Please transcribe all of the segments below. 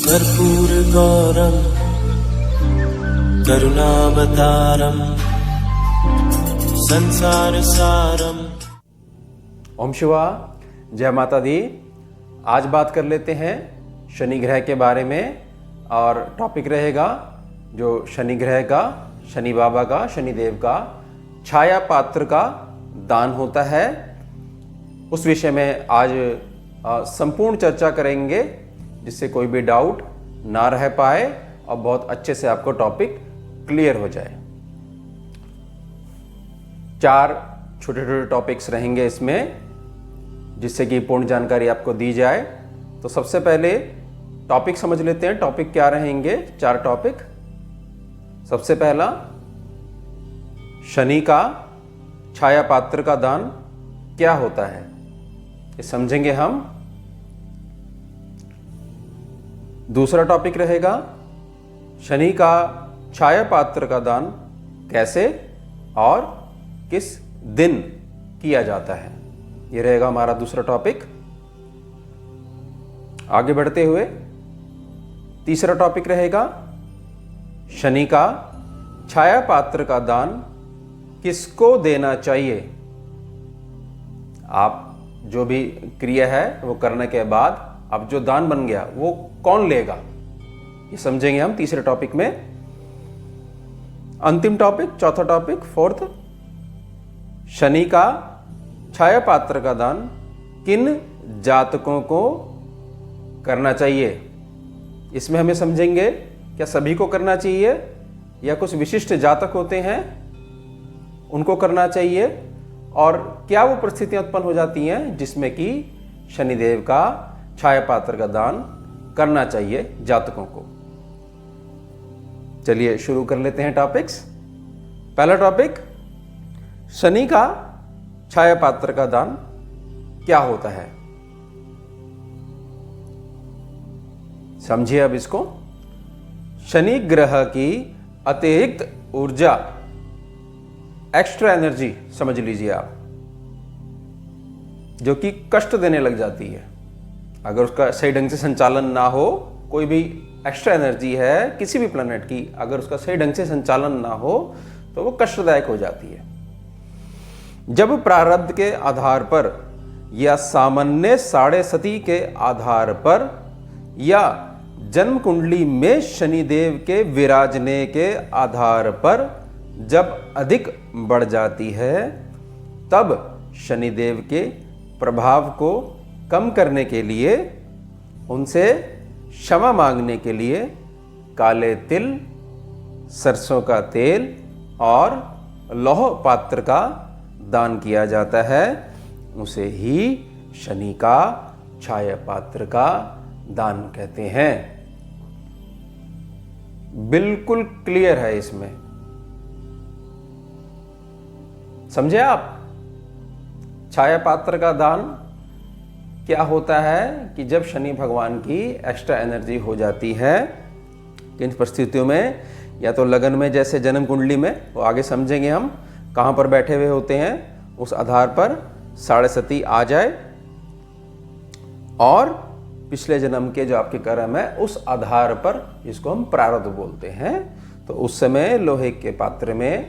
कर्पूरगौरं करुणावतारं संसारसारं। ओम शिवा, जय माता दी। आज बात कर लेते हैं शनि ग्रह के बारे में और टॉपिक रहेगा जो शनि ग्रह का, शनि बाबा का, शनि देव का छाया पात्र का दान होता है। उस विषय में आज संपूर्ण चर्चा करेंगे जिससे कोई भी डाउट ना रह पाए और बहुत अच्छे से आपको टॉपिक क्लियर हो जाए। 4 छोटे छोटे टॉपिक्स रहेंगे इसमें जिससे कि पूर्ण जानकारी आपको दी जाए। तो सबसे पहले टॉपिक समझ लेते हैं। टॉपिक क्या रहेंगे? 4 टॉपिक। सबसे पहला, शनि का छाया पात्र का दान क्या होता है, ये समझेंगे हम। दूसरा टॉपिक रहेगा शनि का छाया पात्र का दान कैसे और किस दिन किया जाता है, ये रहेगा हमारा दूसरा टॉपिक। आगे बढ़ते हुए तीसरा टॉपिक रहेगा शनि का छाया पात्र का दान किसको देना चाहिए। आप जो भी क्रिया है वो करने के बाद अब जो दान बन गया वो कौन लेगा, ये समझेंगे हम तीसरे टॉपिक में। अंतिम टॉपिक, चौथा टॉपिक, फोर्थ, शनि का छाया पात्र का दान किन जातकों को करना चाहिए। इसमें हमें समझेंगे क्या सभी को करना चाहिए या कुछ विशिष्ट जातक होते हैं उनको करना चाहिए, और क्या वो परिस्थितियां उत्पन्न हो जाती हैं जिसमें कि शनिदेव का छाया पात्र का दान करना चाहिए जातकों को। चलिए शुरू कर लेते हैं टॉपिक्स। पहला टॉपिक, शनि का छाया पात्र का दान क्या होता है, समझिए अब इसको। शनि ग्रह की अतिरिक्त ऊर्जा, एक्स्ट्रा एनर्जी समझ लीजिए आप, जो कि कष्ट देने लग जाती है अगर उसका सही ढंग से संचालन ना हो। कोई भी एक्स्ट्रा एनर्जी है किसी भी प्लैनेट की, अगर उसका सही ढंग से संचालन ना हो तो वो कष्टदायक हो जाती है। जब प्रारब्ध के आधार पर या सामान्य साढ़े सती के आधार पर या जन्म कुंडली में शनिदेव के विराजने के आधार पर जब अधिक बढ़ जाती है तब शनिदेव के प्रभाव को कम करने के लिए, उनसे क्षमा मांगने के लिए काले तिल, सरसों का तेल और लौह पात्र का दान किया जाता है। उसे ही शनि का छाया पात्र का दान कहते हैं। बिल्कुल क्लियर है इसमें, समझे आप। छाया पात्र का दान क्या होता है कि जब शनि भगवान की एक्स्ट्रा एनर्जी हो जाती है, किन परिस्थितियों में, या तो लगन में जैसे जन्म कुंडली में, वो आगे समझेंगे हम कहाँ पर बैठे हुए होते हैं, उस आधार पर साढ़े सती आ जाए, और पिछले जन्म के जो आपके कर्म है उस आधार पर, जिसको हम प्रारब्ध बोलते हैं, तो उस समय लोहे के पात्र में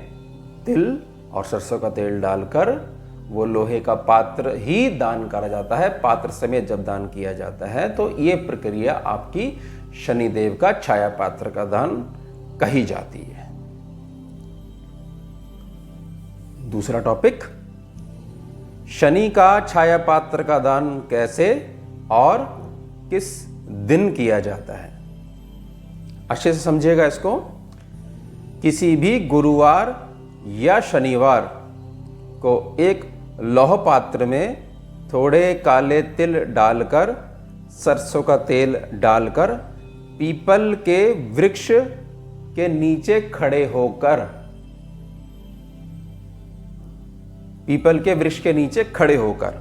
तिल और सरसों का तेल डालकर वो लोहे का पात्र ही दान करा जाता है। पात्र समेत जब दान किया जाता है तो ये प्रक्रिया आपकी शनिदेव का छाया पात्र का दान कही जाती है। दूसरा टॉपिक, शनि का छाया पात्र का दान कैसे और किस दिन किया जाता है, अच्छे से समझिएगा इसको। किसी भी गुरुवार या शनिवार को एक लौह पात्र में थोड़े काले तिल डालकर, सरसों का तेल डालकर, पीपल के वृक्ष के नीचे खड़े होकर, पीपल के वृक्ष के नीचे खड़े होकर,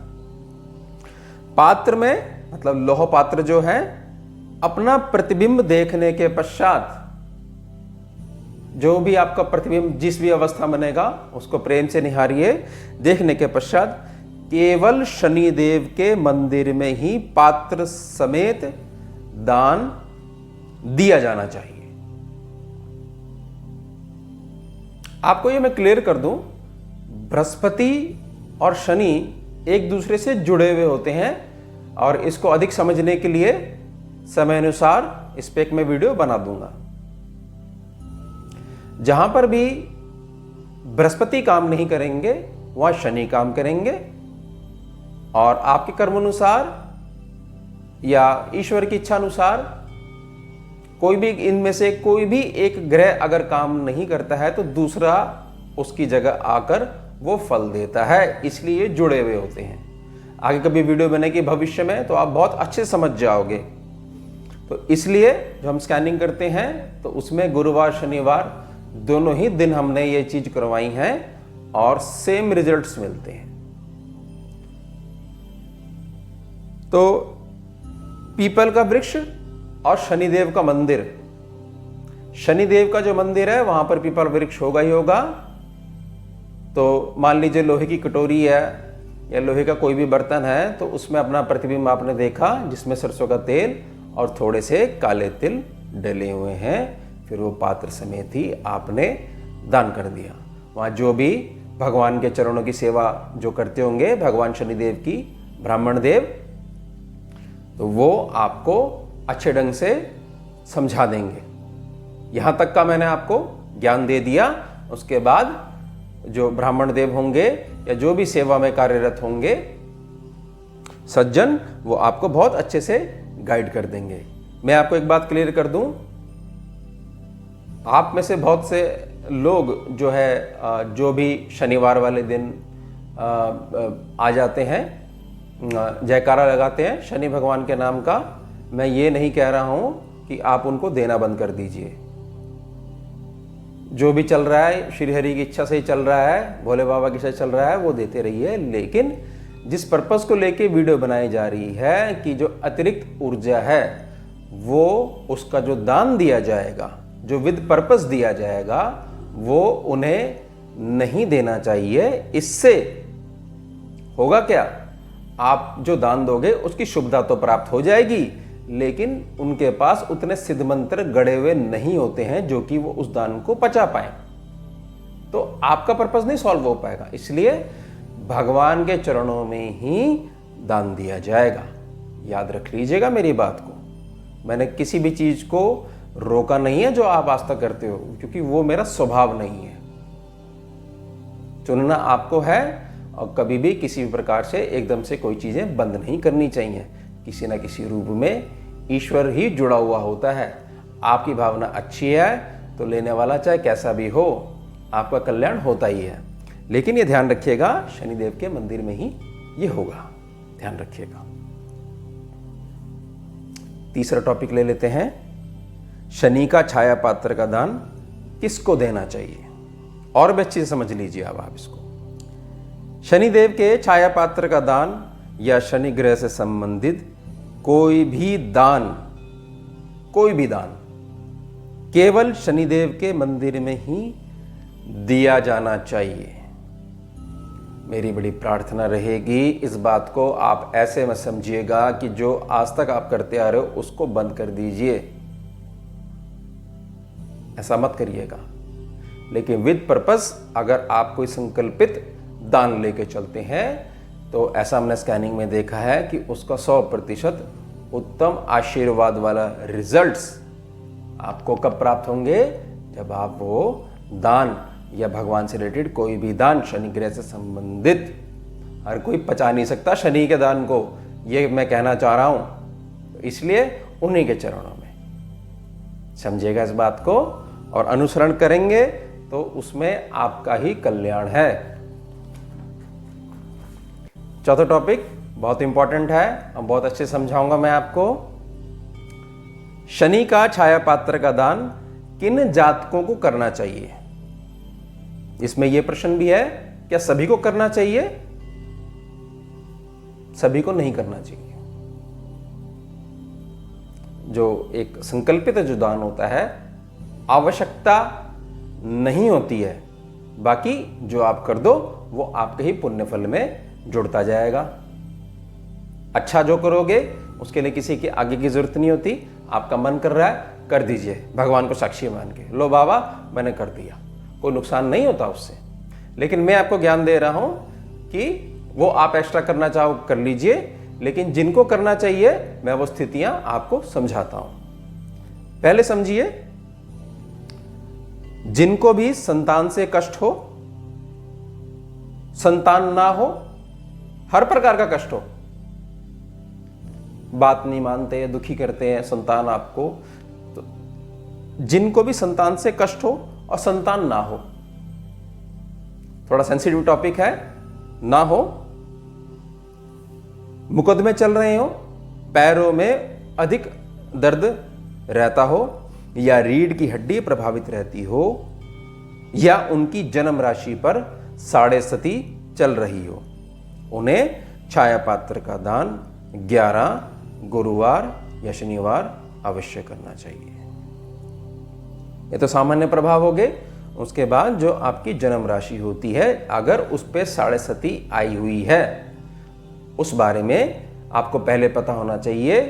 पात्र में, मतलब लौह पात्र जो है, अपना प्रतिबिंब देखने के पश्चात, जो भी आपका प्रतिबिंब जिस भी अवस्था बनेगा उसको प्रेम से निहारिए। देखने के पश्चात केवल शनिदेव के मंदिर में ही पात्र समेत दान दिया जाना चाहिए। आपको ये मैं क्लियर कर दूं, बृहस्पति और शनि एक दूसरे से जुड़े हुए होते हैं और इसको अधिक समझने के लिए समय अनुसार इस पे एक मैं वीडियो बना दूंगा। जहां पर भी बृहस्पति काम नहीं करेंगे वहां शनि काम करेंगे और आपके कर्म अनुसार या ईश्वर की इच्छा अनुसार कोई भी इनमें से कोई भी एक ग्रह अगर काम नहीं करता है तो दूसरा उसकी जगह आकर वो फल देता है, इसलिए जुड़े हुए होते हैं। आगे कभी वीडियो बनेगी भविष्य में तो आप बहुत अच्छे समझ जाओगे। तो इसलिए जो हम स्कैनिंग करते हैं तो उसमें गुरुवार शनिवार दोनों ही दिन हमने ये चीज करवाई है और सेम रिजल्ट्स मिलते हैं। तो पीपल का वृक्ष और शनिदेव का मंदिर, शनिदेव का जो मंदिर है वहां पर पीपल वृक्ष होगा ही होगा। तो मान लीजिए लोहे की कटोरी है या लोहे का कोई भी बर्तन है तो उसमें अपना प्रतिबिंब आपने देखा जिसमें सरसों का तेल और थोड़े से काले तिल डले हुए हैं, फिर वो पात्र समेत ही आपने दान कर दिया। वहाँ जो भी भगवान के चरणों की सेवा जो करते होंगे भगवान शनिदेव की, ब्राह्मण देव, तो वो आपको अच्छे ढंग से समझा देंगे। यहाँ तक का मैंने आपको ज्ञान दे दिया। उसके बाद जो ब्राह्मण देव होंगे या जो भी सेवा में कार्यरत होंगे सज्जन, वो आपको बहुत अच्छे से गाइड कर देंगे। मैं आपको एक बात क्लियर कर दूं, आप में से बहुत से लोग जो है जो भी शनिवार वाले दिन आ जाते हैं, जयकारा लगाते हैं शनि भगवान के नाम का, मैं ये नहीं कह रहा हूं कि आप उनको देना बंद कर दीजिए। जो भी चल रहा है श्रीहरि की इच्छा से ही चल रहा है, भोले बाबा की इच्छा से चल रहा है, वो देते रहिए। लेकिन जिस पर्पस को लेके वीडियो बनाई जा रही है कि जो अतिरिक्त ऊर्जा है वो उसका जो दान दिया जाएगा, जो विद पर्पस दिया जाएगा, वो उन्हें नहीं देना चाहिए। इससे होगा क्या, आप जो दान दोगे उसकी शुभता तो प्राप्त हो जाएगी, लेकिन उनके पास उतने सिद्ध मंत्र गड़े हुए नहीं होते हैं जो कि वो उस दान को पचा पाए, तो आपका पर्पस नहीं सॉल्व हो पाएगा। इसलिए भगवान के चरणों में ही दान दिया जाएगा। याद रख लीजिएगा मेरी बात को। मैंने किसी भी चीज को रोका नहीं है जो आप आज तक करते हो, क्योंकि वो मेरा स्वभाव नहीं है। चुनना आपको है और कभी भी किसी भी प्रकार से एकदम से कोई चीजें बंद नहीं करनी चाहिए। किसी ना किसी रूप में ईश्वर ही जुड़ा हुआ होता है। आपकी भावना अच्छी है तो लेने वाला चाहे कैसा भी हो आपका कल्याण होता ही है। लेकिन ये ध्यान रखिएगा शनिदेव के मंदिर में ही ये होगा, ध्यान रखिएगा। तीसरा टॉपिक ले लेते हैं, शनि का छाया पात्र का दान किसको देना चाहिए। और भी अच्छे से समझ लीजिए अब आप इसको। शनिदेव के छाया पात्र का दान या शनि ग्रह से संबंधित कोई भी दान केवल शनिदेव के मंदिर में ही दिया जाना चाहिए। मेरी बड़ी प्रार्थना रहेगी इस बात को आप ऐसे मत समझिएगा कि जो आज तक आप करते आ रहे हो उसको बंद कर दीजिए, ऐसा मत करिएगा। लेकिन विद पर्पस अगर आप कोई संकल्पित दान लेके चलते हैं तो ऐसा हमने स्कैनिंग में देखा है कि उसका 100% उत्तम आशीर्वाद वाला रिजल्ट्स आपको कब प्राप्त होंगे, जब आप वो दान या भगवान से रिलेटेड कोई भी दान शनि ग्रह से संबंधित, हर कोई पचा नहीं सकता शनि के दान को, ये मैं कहना चाह रहा हूं। तो इसलिए उन्हीं के चरणों में समझिएगा इस बात को और अनुसरण करेंगे तो उसमें आपका ही कल्याण है। चौथा टॉपिक बहुत इंपॉर्टेंट है और बहुत अच्छे समझाऊंगा मैं आपको। शनि का छाया पात्र का दान किन जातकों को करना चाहिए। इसमें यह प्रश्न भी है, क्या सभी को करना चाहिए? सभी को नहीं करना चाहिए। जो एक संकल्पित जो दान होता है आवश्यकता नहीं होती है, बाकी जो आप कर दो वो आपके ही पुण्य फल में जुड़ता जाएगा। अच्छा जो करोगे उसके लिए किसी की आगे की जरूरत नहीं होती। आपका मन कर रहा है कर दीजिए भगवान को साक्षी मान के, लो बाबा मैंने कर दिया, कोई नुकसान नहीं होता उससे। लेकिन मैं आपको ज्ञान दे रहा हूं कि वो आप एक्स्ट्रा करना चाहो कर लीजिए, लेकिन जिनको करना चाहिए मैं वो स्थितियां आपको समझाता हूं। पहले समझिए, जिनको भी संतान से कष्ट हो, संतान ना हो, हर प्रकार का कष्ट हो, बात नहीं मानते, दुखी करते हैं संतान आपको, तो जिनको भी संतान से कष्ट हो और संतान ना हो, थोड़ा सेंसिटिव टॉपिक है, ना हो, मुकदमे चल रहे हो, पैरों में अधिक दर्द रहता हो, या रीढ़ की हड्डी प्रभावित रहती हो, या उनकी जन्म राशि पर साढ़े सती चल रही हो, उन्हें छाया पात्र का दान 11 गुरुवार या शनिवार अवश्य करना चाहिए। ये तो सामान्य प्रभाव हो गए। उसके बाद जो आपकी जन्म राशि होती है, अगर उस पर साढ़े सती आई हुई है, उस बारे में आपको पहले पता होना चाहिए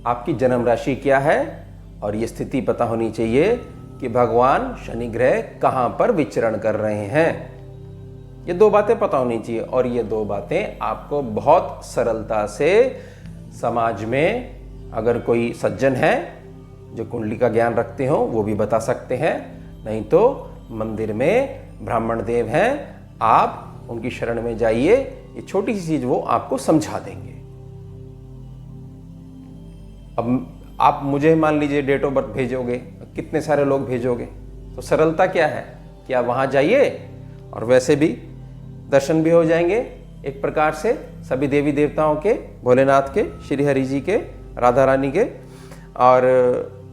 आपकी जन्म राशि क्या है, और ये स्थिति पता होनी चाहिए कि भगवान शनि ग्रह कहाँ पर विचरण कर रहे हैं। ये दो बातें पता होनी चाहिए, और ये दो बातें आपको बहुत सरलता से समाज में अगर कोई सज्जन है जो कुंडली का ज्ञान रखते हो वो भी बता सकते हैं, नहीं तो मंदिर में ब्राह्मण देव हैं, आप उनकी शरण में जाइए, ये छोटी सी चीज वो आपको समझा देंगे। अब आप मुझे मान लीजिए डेट ऑफ बर्थ भेजोगे, कितने सारे लोग भेजोगे, तो सरलता क्या है कि आप वहां जाइए और वैसे भी दर्शन भी हो जाएंगे एक प्रकार से सभी देवी देवताओं के, भोलेनाथ के, श्री हरि जी के, राधा रानी के, और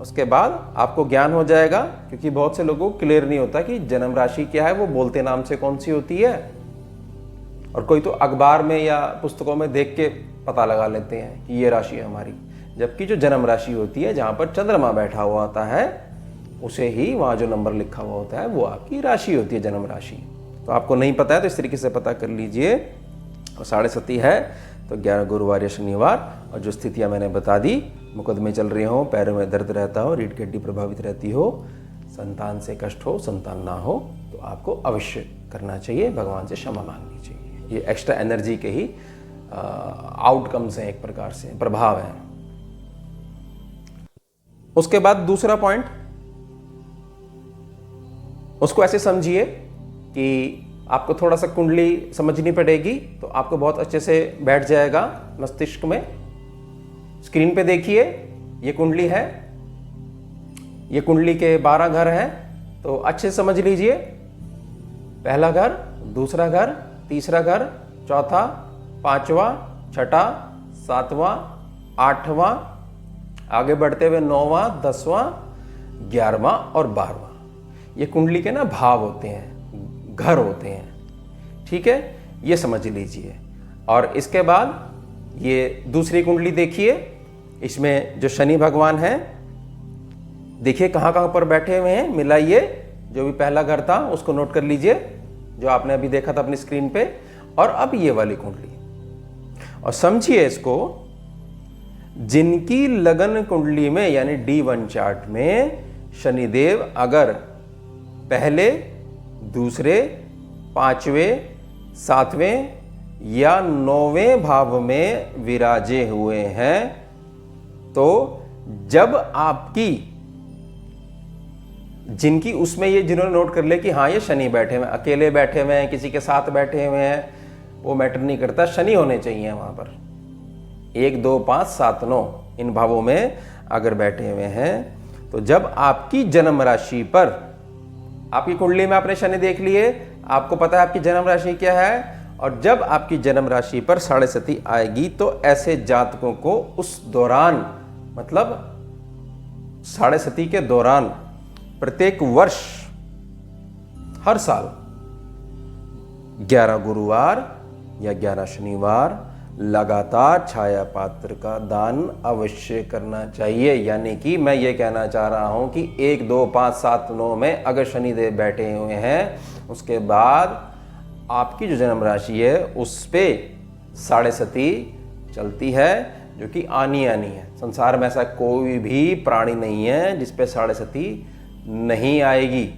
उसके बाद आपको ज्ञान हो जाएगा। क्योंकि बहुत से लोगों को क्लियर नहीं होता कि जन्म राशि क्या है, वो बोलते नाम से कौन सी होती है, और कोई तो अखबार में या पुस्तकों में देख के पता लगा लेते हैं कि ये राशि है हमारी, जबकि जो जन्म राशि होती है जहाँ पर चंद्रमा बैठा हुआ होता है, उसे ही वहाँ जो नंबर लिखा हुआ होता है वो आपकी राशि होती है, जन्म राशि। तो आपको नहीं पता है तो इस तरीके से पता कर लीजिए। और साढ़े सती है तो 11 गुरुवार या शनिवार, और जो स्थितियाँ मैंने बता दी, मुकदमे चल रहे हो, पैरों में दर्द रहता हो, रीढ़ की हड्डी प्रभावित रहती हो, संतान से कष्ट हो, संतान ना हो, तो आपको अवश्य करना चाहिए, भगवान से क्षमा मांगनी चाहिए। ये एक्स्ट्रा एनर्जी के ही आउटकम्स हैं, एक प्रकार से प्रभाव हैं। उसके बाद दूसरा पॉइंट, उसको ऐसे समझिए कि आपको थोड़ा सा कुंडली समझनी पड़ेगी तो आपको बहुत अच्छे से बैठ जाएगा मस्तिष्क में। स्क्रीन पे देखिए, ये कुंडली है, ये कुंडली के 12 घर हैं, तो अच्छे से समझ लीजिए। पहला घर, दूसरा घर, तीसरा घर, चौथा, पांचवा, छठा, सातवां, आठवां, आगे बढ़ते हुए 9वां, 10वां, 11वां और 12वां। ये कुंडली के ना भाव होते हैं, घर होते हैं, ठीक है, ये समझ लीजिए। और इसके बाद ये दूसरी कुंडली देखिए, इसमें जो शनि भगवान हैं, देखिए कहाँ कहाँ पर बैठे हुए हैं, मिलाइए। जो भी पहला घर था उसको नोट कर लीजिए, जो आपने अभी देखा था अपनी स्क्रीन पे, और अब ये वाली कुंडली, और समझिए इसको। जिनकी लगन कुंडली में यानी D1 चार्ट में शनिदेव अगर पहले, दूसरे, पांचवें, सातवें या 9वें भाव में विराजे हुए हैं, तो जब आपकी, जिनकी उसमें ये जिन्होंने नोट कर लिया कि हाँ ये शनि बैठे हुए, अकेले बैठे हुए हैं, किसी के साथ बैठे हुए हैं, वो मैटर नहीं करता, शनि होने चाहिए वहां पर। 1, 2, 5, 7, 9 इन भावों में अगर बैठे हुए हैं, तो जब आपकी जन्म राशि पर, आपकी कुंडली में आपने शनि देख लिए, आपको पता है आपकी जन्म राशि क्या है, और जब आपकी जन्म राशि पर साढ़े सती आएगी तो ऐसे जातकों को उस दौरान, मतलब साढ़े सती के दौरान प्रत्येक वर्ष, हर साल 11 गुरुवार या 11 शनिवार लगातार छाया पात्र का दान अवश्य करना चाहिए। यानी कि मैं ये कहना चाह रहा हूं कि 1, 2, 5, 7, 9 में अगर शनिदेव बैठे हुए हैं, उसके बाद आपकी जो जन्म राशि है उस पे साढ़े सती चलती है, जो कि आनी है। संसार में ऐसा कोई भी प्राणी नहीं है जिस पे साढ़े सती नहीं आएगी,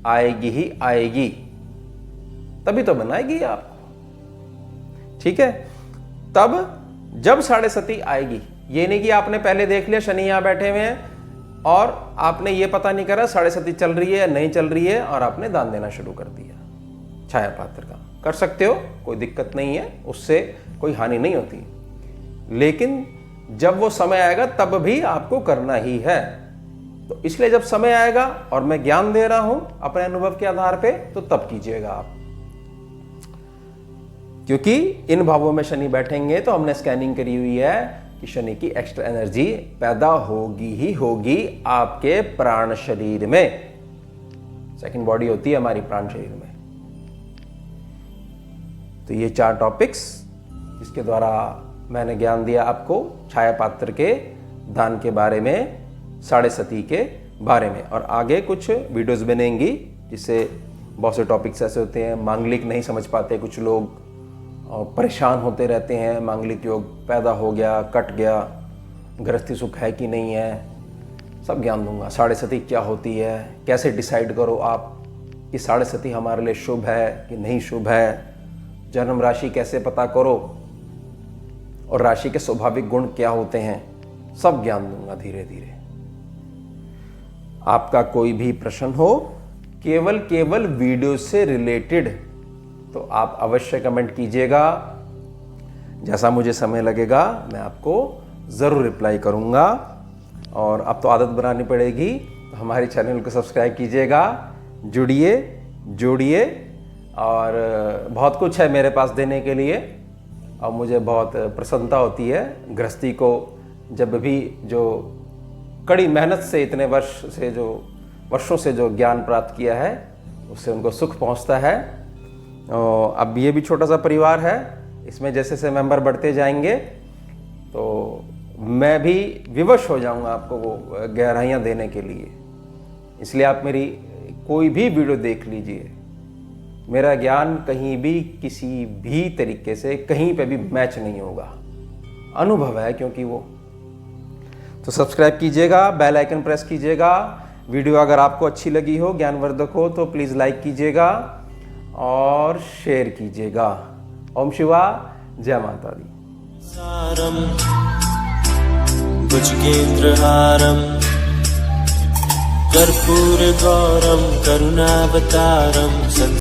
आएगी ही आएगी, तभी तो बनाएगी आपको। ठीक है, तब जब साढ़े सती आएगी, ये नहीं कि आपने पहले देख लिया शनि यहां बैठे हुए हैं और आपने ये पता नहीं करा साढ़े सती चल रही है या नहीं चल रही है और आपने दान देना शुरू कर दिया। छाया पात्र का कर सकते हो, कोई दिक्कत नहीं है, उससे कोई हानि नहीं होती, लेकिन जब वो समय आएगा तब भी आपको करना ही है। तो इसलिए जब समय आएगा और मैं ज्ञान दे रहा हूं अपने अनुभव के आधार पे, तो तब कीजिएगा आप, क्योंकि इन भावों में शनि बैठेंगे तो हमने स्कैनिंग करी हुई है कि शनि की एक्स्ट्रा एनर्जी पैदा होगी ही होगी आपके प्राण शरीर में। सेकंड बॉडी होती है हमारी प्राण शरीर में। तो ये 4 टॉपिक्स जिसके द्वारा मैंने ज्ञान दिया आपको छाया पात्र के दान के बारे में, साढ़े सती के बारे में, और आगे कुछ वीडियोस बनेंगी जिससे बहुत से टॉपिक्स ऐसे होते हैं, मांगलिक नहीं समझ पाते कुछ लोग और परेशान होते रहते हैं, मांगलिक योग पैदा हो गया, कट गया, गृहस्थी सुख है कि नहीं है, सब ज्ञान दूंगा। साढ़े सती क्या होती है, कैसे डिसाइड करो आप कि साढ़े सती हमारे लिए शुभ है कि नहीं शुभ है, जन्म राशि कैसे पता करो और राशि के स्वाभाविक गुण क्या होते हैं, सब ज्ञान दूंगा धीरे धीरे। आपका कोई भी प्रश्न हो केवल वीडियो से रिलेटेड, तो आप अवश्य कमेंट कीजिएगा। जैसा मुझे समय लगेगा मैं आपको ज़रूर रिप्लाई करूंगा। और अब तो आदत बनानी पड़ेगी, तो हमारे चैनल को सब्सक्राइब कीजिएगा, जुड़िए, जोड़िए, और बहुत कुछ है मेरे पास देने के लिए और मुझे बहुत प्रसन्नता होती है गृहस्थी को जब भी जो कड़ी मेहनत से इतने वर्षों से जो ज्ञान प्राप्त किया है उससे उनको सुख पहुंचता है। और अब ये भी छोटा सा परिवार है, इसमें जैसे जैसे मेंबर बढ़ते जाएंगे तो मैं भी विवश हो जाऊंगा आपको वो गहराइयाँ देने के लिए। इसलिए आप मेरी कोई भी वीडियो देख लीजिए, मेरा ज्ञान कहीं भी किसी भी तरीके से कहीं पे भी मैच नहीं होगा, अनुभव है क्योंकि वो। तो सब्सक्राइब कीजिएगा, बेल आइकन प्रेस कीजिएगा। वीडियो अगर आपको अच्छी लगी हो, ज्ञानवर्धक हो, तो प्लीज़ लाइक कीजिएगा और शेयर कीजिएगा। ओम शिवा, जय माता दी। सारम भुजगेन्द्रहारम कर्पूर गौरम करुणावतारम